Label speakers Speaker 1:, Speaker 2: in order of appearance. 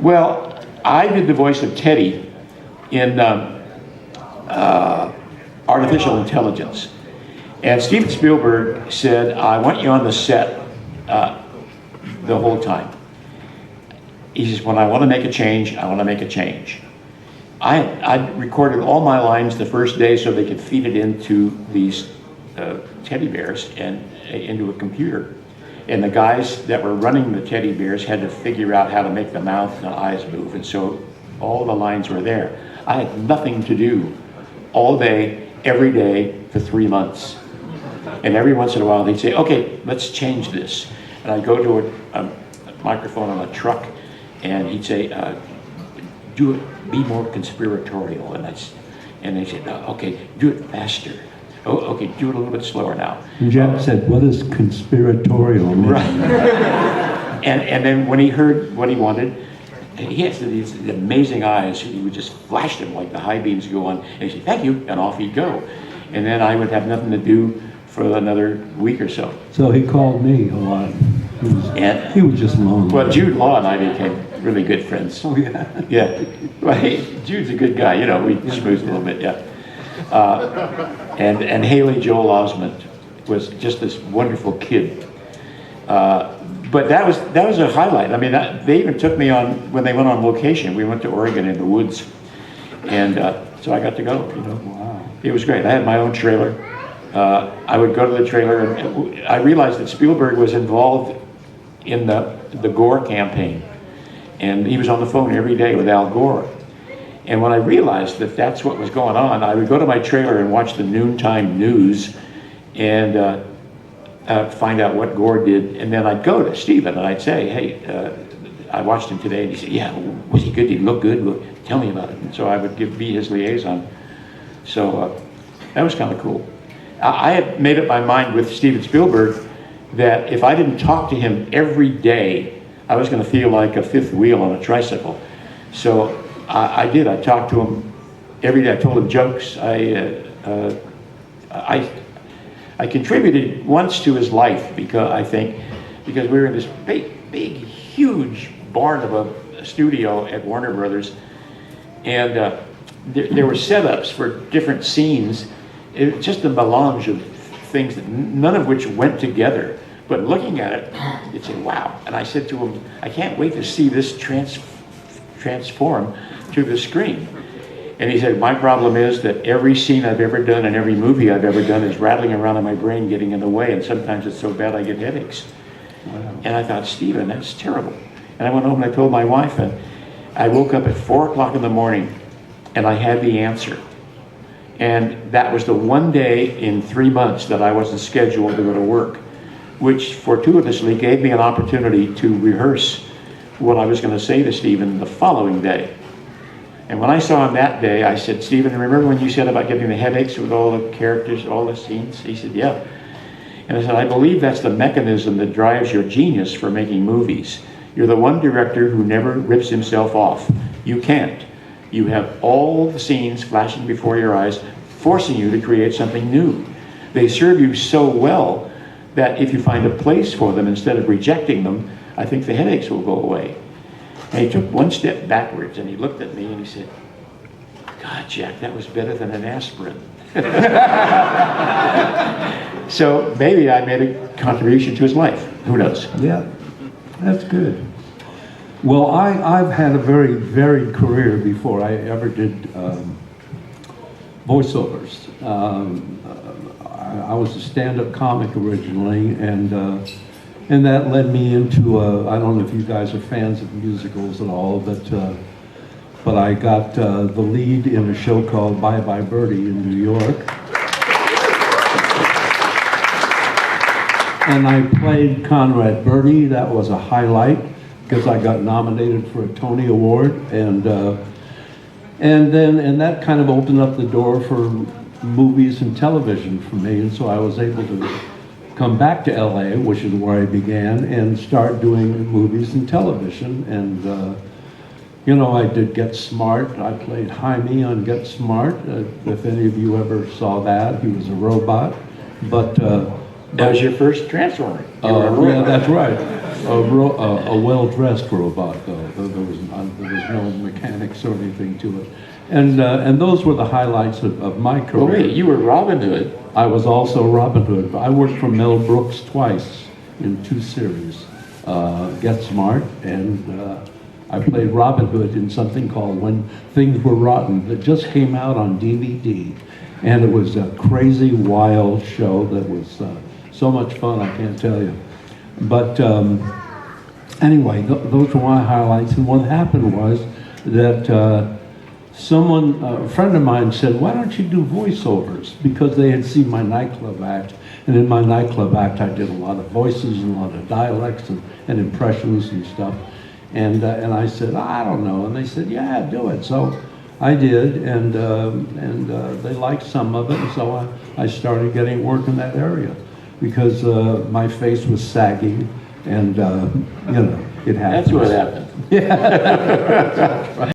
Speaker 1: Well, I did the voice of Teddy in Artificial Intelligence. And Steven Spielberg said, I want you on the set the whole time. He says, when I want to make a change, I want to make a change. I recorded all my lines the first day so they could feed it into these teddy bears and into a computer. And the guys that were running the teddy bears had to figure out how to make the mouth and the eyes move. And so all the lines were there. I had nothing to do all day, every day for 3 months. And every once in a while they'd say, okay, let's change this. And I'd go to a microphone on a truck and he'd say, do it, be more conspiratorial. And they said, okay, do it faster. Oh, okay, do it a little bit slower now.
Speaker 2: And Jeff said, what is conspiratorial mean?
Speaker 1: Right. and then when he heard what he wanted, he had these amazing eyes. He would just flash them like the high beams go on. And he'd say, thank you, and off he'd go. And then I would have nothing to do for another week or so.
Speaker 2: So he called me a lot. He was just lonely.
Speaker 1: Well, Jude Law and I became really good friends.
Speaker 2: Oh, yeah?
Speaker 1: Yeah. Well, Jude's a good guy. You know, we schmoozed a little bit, yeah. And Haley Joel Osment was just this wonderful kid. But that was a highlight. I mean, they even took me on, when they went on location, we went to Oregon in the woods. And so I got to go, you know.
Speaker 2: Wow.
Speaker 1: It was great. I had my own trailer. I would go to the trailer, and I realized that Spielberg was involved in the Gore campaign. And he was on the phone every day with Al Gore. And when I realized that that's what was going on, I would go to my trailer and watch the noontime news and find out what Gore did. And then I'd go to Steven and I'd say, hey, I watched him today. And he'd say, yeah, was he good? Did he look good? Well, tell me about it. And so I would be his liaison. So that was kind of cool. I had made up my mind with Steven Spielberg that if I didn't talk to him every day, I was going to feel like a fifth wheel on a tricycle. So I did. I talked to him every day. I told him jokes. I contributed once to his life because we were in this big, huge barn of a studio at Warner Brothers, and there were setups for different scenes. It was just a melange of things that none of which went together. But looking at it, you'd say, wow. And I said to him, I can't wait to see this transform to the screen. And he said, my problem is that every scene I've ever done and every movie I've ever done is rattling around in my brain, getting in the way, and sometimes it's so bad I get headaches. Wow. And I thought, Steven, that's terrible. And I went home and I told my wife, and I woke up at 4 o'clock in the morning, and I had the answer. And that was the one day in 3 months that I wasn't scheduled to go to work, which fortuitously gave me an opportunity to rehearse what I was going to say to Steven the following day. And when I saw him that day, I said, Steven, remember when you said about getting the headaches with all the characters, all the scenes? He said, yeah. And I said, I believe that's the mechanism that drives your genius for making movies. You're the one director who never rips himself off. You can't. You have all the scenes flashing before your eyes, forcing you to create something new. They serve you so well that if you find a place for them instead of rejecting them, I think the headaches will go away. And he took one step backwards and he looked at me and he said, God, Jack, that was better than an aspirin. So maybe I made a contribution to his life. Who knows?
Speaker 2: Yeah, that's good. Well, I've had a very varied career before I ever did voiceovers. I was a stand-up comic originally, and that led me into I don't know if you guys are fans of musicals at all, but I got the lead in a show called Bye Bye Birdie in New York. And I played Conrad Birdie. That was a highlight because I got nominated for a Tony Award, and that kind of opened up the door for movies and television for me, and so I was able to come back to LA, which is where I began, and start doing movies and television. And I did Get Smart. I played Jaime on Get Smart. If any of you ever saw that, he was a robot. But
Speaker 1: that was your first Transformer.
Speaker 2: Yeah, that's right. A well-dressed robot, though. There was no mechanics or anything to it. And those were the highlights of my career.
Speaker 1: Oh wait, you were Robin Hood.
Speaker 2: I was also Robin Hood. I worked for Mel Brooks twice in 2 series, Get Smart, and I played Robin Hood in something called When Things Were Rotten that just came out on DVD. And it was a crazy, wild show that was so much fun, I can't tell you. But anyway, those were my highlights. And what happened was that a friend of mine said, why don't you do voiceovers? Because they had seen my nightclub act. And in my nightclub act, I did a lot of voices and a lot of dialects and impressions and stuff. And I said, I don't know. And they said, yeah, do it. So I did, and they liked some of it. And so I started getting work in that area because my face was sagging, and, it happened.
Speaker 1: That's what happened.
Speaker 2: Yeah.